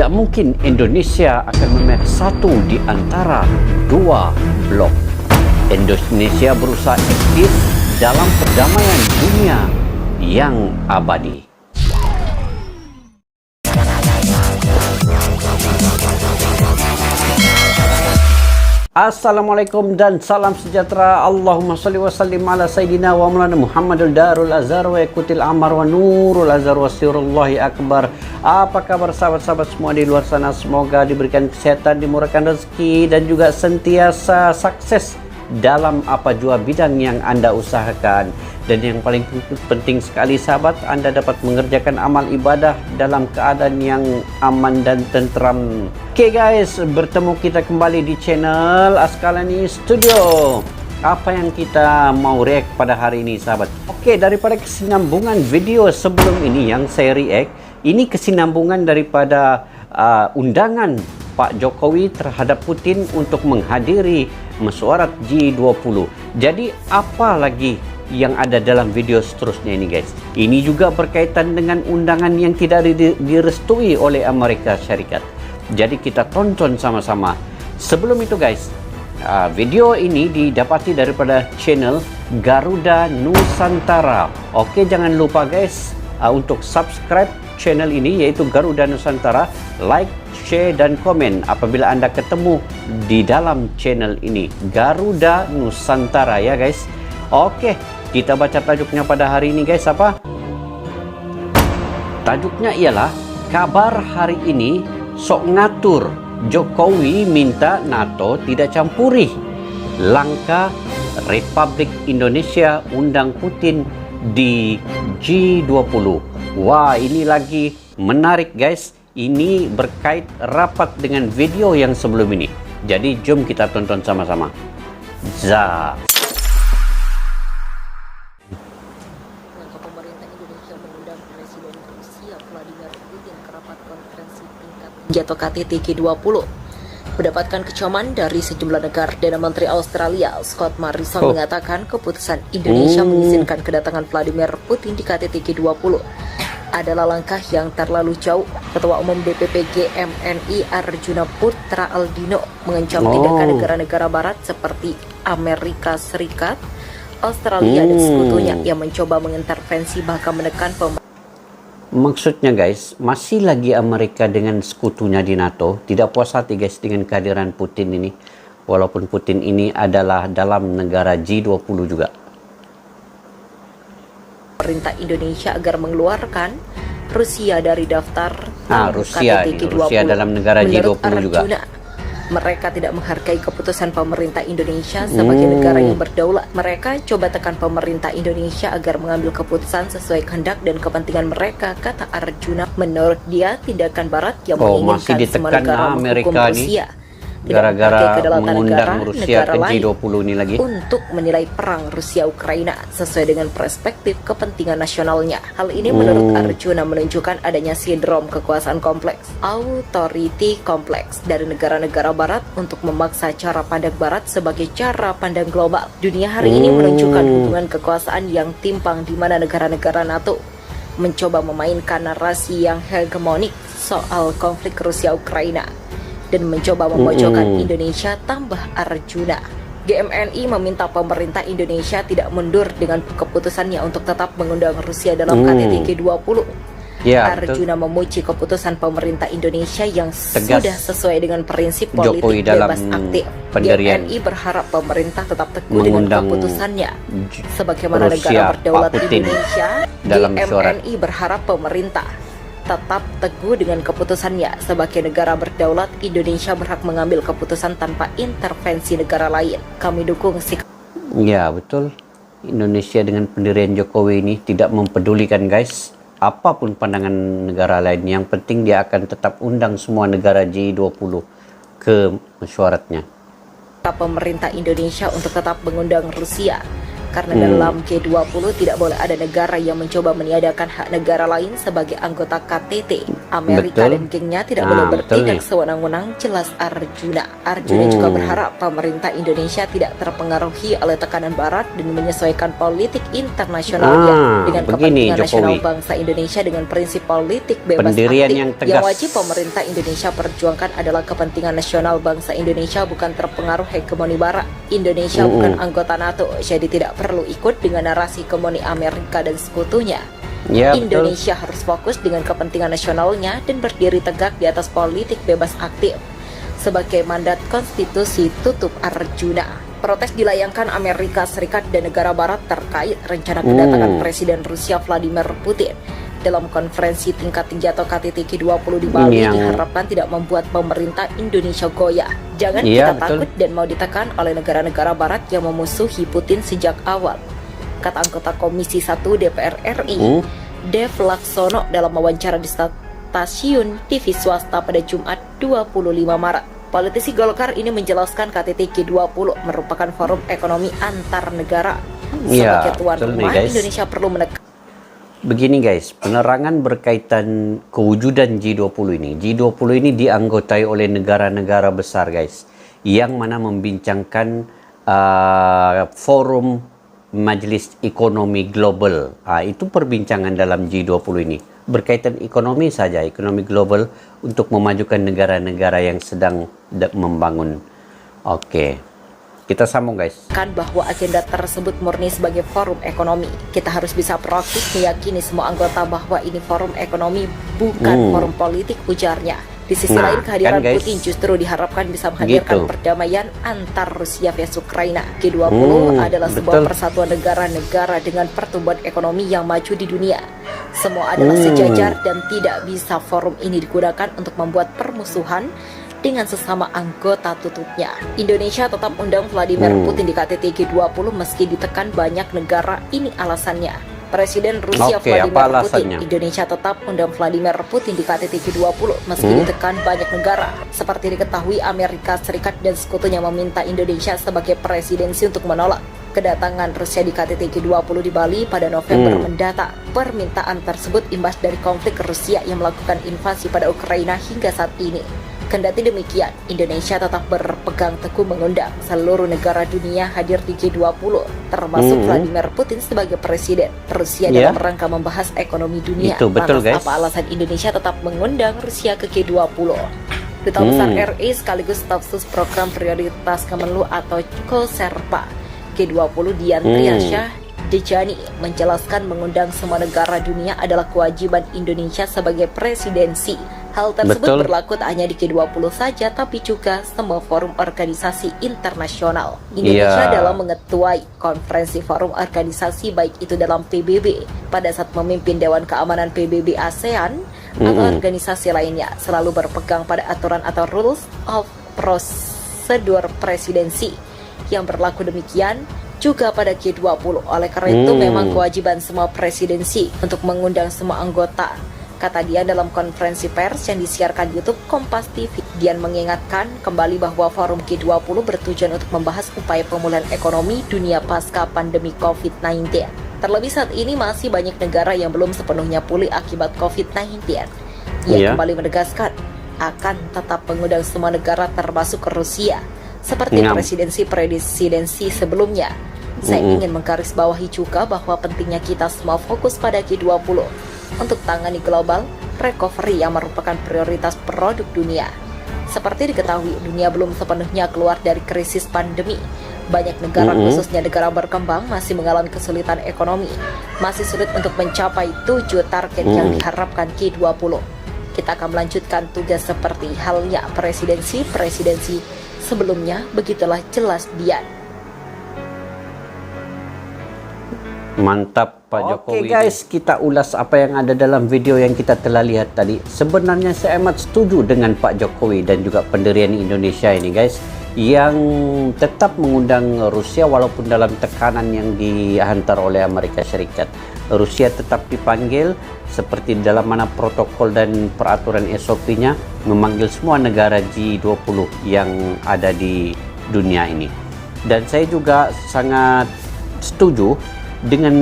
Tidak mungkin Indonesia akan memihak satu di antara dua blok. Indonesia berusaha aktif dalam perdamaian dunia yang abadi. Assalamualaikum dan salam sejahtera. Allahumma salli wa sallim ala Sayyidina wa Maulana Muhammadul Darul Azhar wa Ikutil Amar wa Nurul Azhar wa Sirullahi Akbar. Apa kabar sahabat-sahabat semua di luar sana? Semoga diberikan kesehatan, dimurahkan rezeki dan juga sentiasa sukses dalam apa jua bidang yang Anda usahakan. Dan yang paling penting sekali sahabat, Anda dapat mengerjakan amal ibadah dalam keadaan yang aman dan tentram. Oke guys, bertemu kita kembali di channel Asqalani Studio. Apa yang kita mau react pada hari ini sahabat? Oke, daripada kesinambungan video sebelum ini yang saya react, ini kesinambungan daripada undangan Pak Jokowi terhadap Putin untuk menghadiri mesyuarat G20. Jadi apa lagi yang ada dalam video seterusnya ini guys? Ini juga berkaitan dengan undangan yang tidak direstui oleh Amerika Syarikat. Jadi kita tonton sama-sama. Sebelum itu guys, video ini didapati daripada channel Garuda Nusantara. Oke, jangan lupa guys untuk subscribe channel ini yaitu Garuda Nusantara, like, share dan komen apabila Anda ketemu di dalam channel ini Garuda Nusantara ya guys. Oke, kita baca tajuknya pada hari ini guys. Apa? Tajuknya ialah kabar hari ini sok ngatur, Jokowi minta NATO tidak campuri, langkah Republik Indonesia undang Putin di G20. Wah, ini lagi menarik guys. Ini berkait rapat dengan video yang sebelum ini. Jadi jom kita tonton sama-sama. Pemerintah Indonesia mengundang Presiden Rusia Vladimir Putin ke rapat konferensi tingkat tinggi atau KTT G20. Mendapatkan kecaman dari sejumlah negara, Perdana Menteri Australia Scott Morrison mengatakan keputusan Indonesia mengizinkan kedatangan Vladimir Putin di KTT G20 adalah langkah yang terlalu jauh. Ketua Umum DPP GMNI Arjuna Putra Aldino mengancam tindakan negara-negara barat seperti Amerika Serikat, Australia dan sekutunya yang mencoba mengintervensi bahkan menekan Maksudnya guys, masih lagi Amerika dengan sekutunya di NATO tidak puas hati guys dengan kehadiran Putin ini. Walaupun Putin ini adalah dalam negara G20 juga. Pemerintah Indonesia agar mengeluarkan Rusia dari daftar Rusia dalam negara Menurut G20 juga. Arjuna, mereka tidak menghargai keputusan pemerintah Indonesia sebagai negara yang berdaulat. Mereka coba tekan pemerintah Indonesia agar mengambil keputusan sesuai kehendak dan kepentingan mereka, kata Arjuna. Menurut dia, tindakan Barat yang menginginkan semua negara menghukum Rusia gara-gara mengundang Rusia ke G20 ini lagi untuk menilai perang Rusia-Ukraina sesuai dengan perspektif kepentingan nasionalnya. Hal ini menurut Arjuna menunjukkan adanya sindrom kekuasaan kompleks, authority kompleks dari negara-negara barat untuk memaksa cara pandang barat sebagai cara pandang global. Dunia hari ini menunjukkan hubungan kekuasaan yang timpang di mana negara-negara NATO mencoba memainkan narasi yang hegemonik soal konflik Rusia-Ukraina dan mencoba memojokkan Indonesia, tambah Arjuna. GMNI meminta pemerintah Indonesia tidak mundur dengan keputusannya untuk tetap mengundang Rusia dalam KTT G20. Ya, Arjuna memuji keputusan pemerintah Indonesia yang sudah sesuai dengan prinsip politik Jokowi dalam bebas aktif. GMNI berharap pemerintah tetap teguh dengan keputusannya. Sebagaimana negara berdaulat Indonesia, GMNI berharap pemerintah tetap teguh dengan keputusannya. Sebagai negara berdaulat, Indonesia berhak mengambil keputusan tanpa intervensi negara lain. Kami dukung sikap. Ya betul, Indonesia dengan pendirian Jokowi ini tidak mempedulikan guys apapun pandangan negara lain. Yang penting dia akan tetap undang semua negara G20 ke mesyuaratnya. Pemerintah Indonesia untuk tetap mengundang Rusia karena Hmm. dalam G20 tidak boleh ada negara yang mencoba meniadakan hak negara lain sebagai anggota KTT. Amerika Betul. dan gengnya tidak boleh Betul bertindak nih. sewenang-wenang, jelas Arjuna. Arjuna juga Hmm. berharap pemerintah Indonesia tidak terpengaruhi oleh tekanan Barat dan menyesuaikan politik internasionalnya dengan begini kepentingan nasional Jokowi. bangsa Indonesia dengan prinsip politik bebas Pendirian aktif. yang Yang tegas. wajib pemerintah Indonesia perjuangkan adalah kepentingan nasional bangsa Indonesia, bukan terpengaruh hegemoni Barat. Indonesia bukan anggota NATO, jadi tidak perlu ikut dengan narasi hegemoni Amerika dan sekutunya. Ya, betul. Indonesia harus fokus dengan kepentingan nasionalnya dan berdiri tegak di atas politik bebas aktif sebagai mandat konstitusi, tutup Arjuna. Protes dilayangkan Amerika Serikat dan negara Barat terkait rencana kedatangan Presiden Rusia Vladimir Putin. Dalam konferensi tingkat tinggi atau KTT G20 di Bali diharapkan tidak membuat pemerintah Indonesia goyah. Jangan Iya, kita betul. takut dan mau ditekan oleh negara-negara Barat yang memusuhi Putin sejak awal, kata anggota Komisi 1 DPR RI, Dev Laksono dalam wawancara di stasiun TV swasta pada Jumat 25 Maret. Politisi Golkar ini menjelaskan KTT G20 merupakan forum ekonomi antar negara. Iya, Sebagai tuan betul nih, rumah, guys. Indonesia perlu menekan. Begini guys, penerangan berkaitan kewujudan G20 ini. G20 ini dianggotai oleh negara-negara besar guys, yang mana membincangkan forum Majelis Ekonomi Global. Itu perbincangan dalam G20 ini. Berkaitan ekonomi saja, ekonomi global untuk memajukan negara-negara yang sedang membangun. Oke. Kita sambung guys. Bahwa agenda tersebut murni sebagai forum ekonomi. Kita harus bisa proaktif meyakini semua anggota bahwa ini forum ekonomi, bukan forum politik, ujarnya. Di sisi lain, kehadiran kan, guys. Putin justru diharapkan bisa menghadirkan Gitu. perdamaian antar Rusia vs Ukraina. G20 adalah sebuah persatuan negara-negara dengan pertumbuhan ekonomi yang maju di dunia. Semua adalah sejajar dan tidak bisa forum ini digunakan untuk membuat permusuhan dengan sesama anggota tutupnya. Indonesia tetap undang Vladimir Putin di KTT G20 meski ditekan banyak negara. Ini alasannya. Presiden Rusia Vladimir Putin, Indonesia tetap undang Vladimir Putin di KTT G20 meski ditekan banyak negara. Seperti diketahui, Amerika Serikat dan sekutunya meminta Indonesia sebagai presidensi untuk menolak kedatangan Rusia di KTT G20 di Bali pada November mendatang. Permintaan tersebut imbas dari konflik Rusia yang melakukan invasi pada Ukraina hingga saat ini. Kendati demikian, Indonesia tetap berpegang teguh mengundang seluruh negara dunia hadir di G20, termasuk Vladimir Putin sebagai presiden Rusia dalam rangka membahas ekonomi dunia. Itu betul, Lantas guys. apa alasan Indonesia tetap mengundang Rusia ke G20? Duta Besar RI sekaligus staf sus program prioritas Kemenlu atau Koserpa G20 Dian Triansyah Dejani menjelaskan mengundang semua negara dunia adalah kewajiban Indonesia sebagai presidensi. Hal tersebut berlaku tak hanya di G20 saja, tapi juga semua forum organisasi internasional. Indonesia dalam mengetuai konferensi forum organisasi baik itu dalam PBB, pada saat memimpin Dewan Keamanan PBB ASEAN, atau organisasi lainnya, selalu berpegang pada aturan atau rules of prosedur presidensi yang berlaku demikian juga pada G20. Oleh karena itu memang kewajiban semua presidensi untuk mengundang semua anggota, kata Dian dalam konferensi pers yang disiarkan YouTube Kompas TV. Dian mengingatkan kembali bahwa forum G20 bertujuan untuk membahas upaya pemulihan ekonomi dunia pasca pandemi COVID-19. Terlebih saat ini masih banyak negara yang belum sepenuhnya pulih akibat COVID-19. Ia kembali menegaskan akan tetap mengundang semua negara termasuk Rusia seperti presidensi sebelumnya. Saya ingin menggarisbawahi juga bahwa pentingnya kita semua fokus pada G20 untuk tangani global recovery yang merupakan prioritas produk dunia. Seperti diketahui, dunia belum sepenuhnya keluar dari krisis pandemi. Banyak negara, khususnya negara berkembang, masih mengalami kesulitan ekonomi. Masih sulit untuk mencapai 7 target yang diharapkan G20. Kita akan melanjutkan tugas seperti halnya presidensi sebelumnya, begitulah jelas Dian. Mantap Pak Jokowi. Oke guys, kita ulas apa yang ada dalam video yang kita telah lihat tadi. Sebenarnya saya amat setuju dengan Pak Jokowi dan juga pendirian Indonesia ini guys, yang tetap mengundang Rusia walaupun dalam tekanan yang dihantar oleh Amerika Serikat. Rusia tetap dipanggil seperti dalam mana protokol dan peraturan SOP-nya memanggil semua negara G20 yang ada di dunia ini. Dan saya juga sangat setuju dengan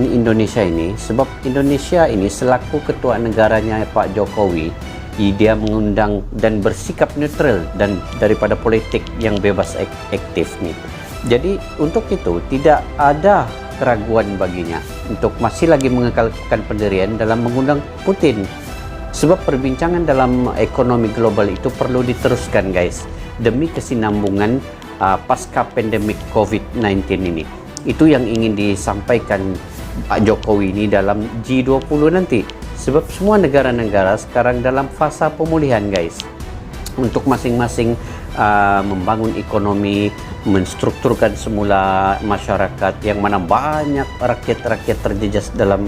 Indonesia ini, sebab Indonesia ini selaku ketua negaranya Pak Jokowi, dia mengundang dan bersikap netral dan daripada politik yang bebas aktif nih. Jadi untuk itu tidak ada keraguan baginya untuk masih lagi mengekalkan pendirian dalam mengundang Putin. Sebab perbincangan dalam ekonomi global itu perlu diteruskan guys, demi kesinambungan pasca pandemik COVID-19 ini. Itu yang ingin disampaikan Pak Jokowi ini dalam G20 nanti. Sebab semua negara-negara sekarang dalam fasa pemulihan guys, untuk masing-masing membangun ekonomi, menstrukturkan semula masyarakat yang mana banyak rakyat-rakyat terjejas dalam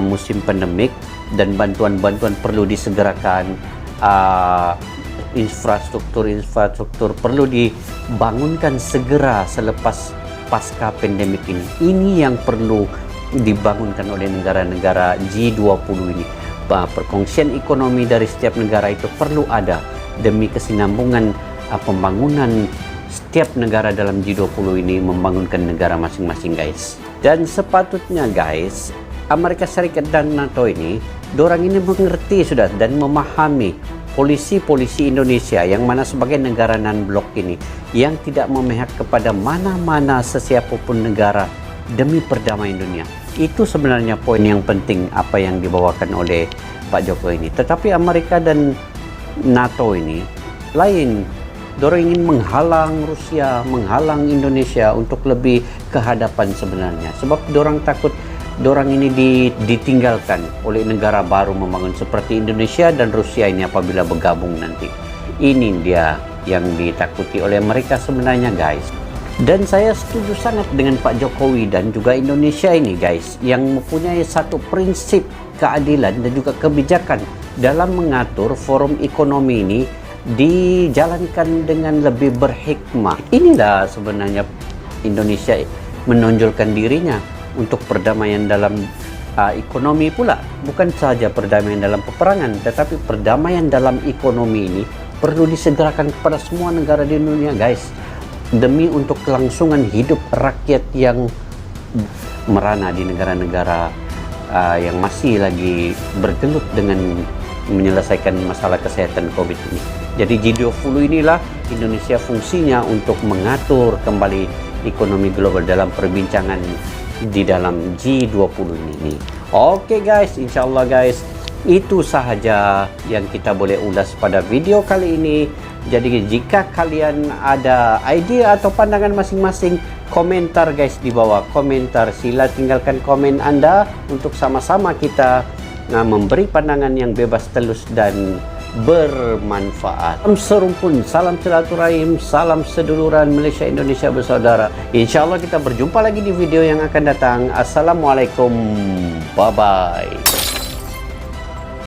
musim pandemik, dan bantuan-bantuan perlu disegerakan, infrastruktur perlu dibangunkan segera selepas pasca pandemik ini. Ini yang perlu dibangunkan oleh negara-negara G20 ini. Perkongsian ekonomi dari setiap negara itu perlu ada demi kesinambungan pembangunan setiap negara dalam G20 ini membangunkan negara masing-masing guys. Dan sepatutnya guys, Amerika Serikat dan NATO ini, dorang ini mengerti sudah dan memahami polisi-polisi Indonesia yang mana sebagai negara non-blok ini yang tidak memihak kepada mana-mana sesiapapun negara demi perdamaian dunia. Itu sebenarnya poin yang penting apa yang dibawakan oleh Pak Jokowi ini. Tetapi Amerika dan NATO ini lain. Dorang ingin menghalang Rusia, menghalang Indonesia untuk lebih ke hadapan sebenarnya. Sebab dorang takut dorang ini ditinggalkan oleh negara baru membangun seperti Indonesia dan Rusia ini apabila bergabung nanti. Ini dia yang ditakuti oleh mereka sebenarnya guys. Dan saya setuju sangat dengan Pak Jokowi dan juga Indonesia ini guys, yang mempunyai satu prinsip keadilan dan juga kebijakan dalam mengatur forum ekonomi ini dijalankan dengan lebih berhikmah. Inilah sebenarnya Indonesia menonjolkan dirinya untuk perdamaian dalam ekonomi pula. Bukan saja perdamaian dalam peperangan, tetapi perdamaian dalam ekonomi ini perlu disegerakan kepada semua negara di dunia guys, demi untuk kelangsungan hidup rakyat yang merana di negara-negara yang masih lagi bergelut dengan menyelesaikan masalah kesehatan COVID ini. Jadi G20 inilah Indonesia fungsinya untuk mengatur kembali ekonomi global dalam perbincangan di dalam G20 ini. Oke guys, insyaallah guys, itu sahaja yang kita boleh ulas pada video kali ini. Jadi jika kalian ada ide atau pandangan masing-masing, komentar guys di bawah komentar. Sila tinggalkan komen Anda untuk sama-sama kita memberi pandangan yang bebas, telus dan bermanfaat. Salam serumpun, salam silaturahim, salam seduluran Malaysia Indonesia bersaudara. Insyaallah kita berjumpa lagi di video yang akan datang. Assalamualaikum, bye bye.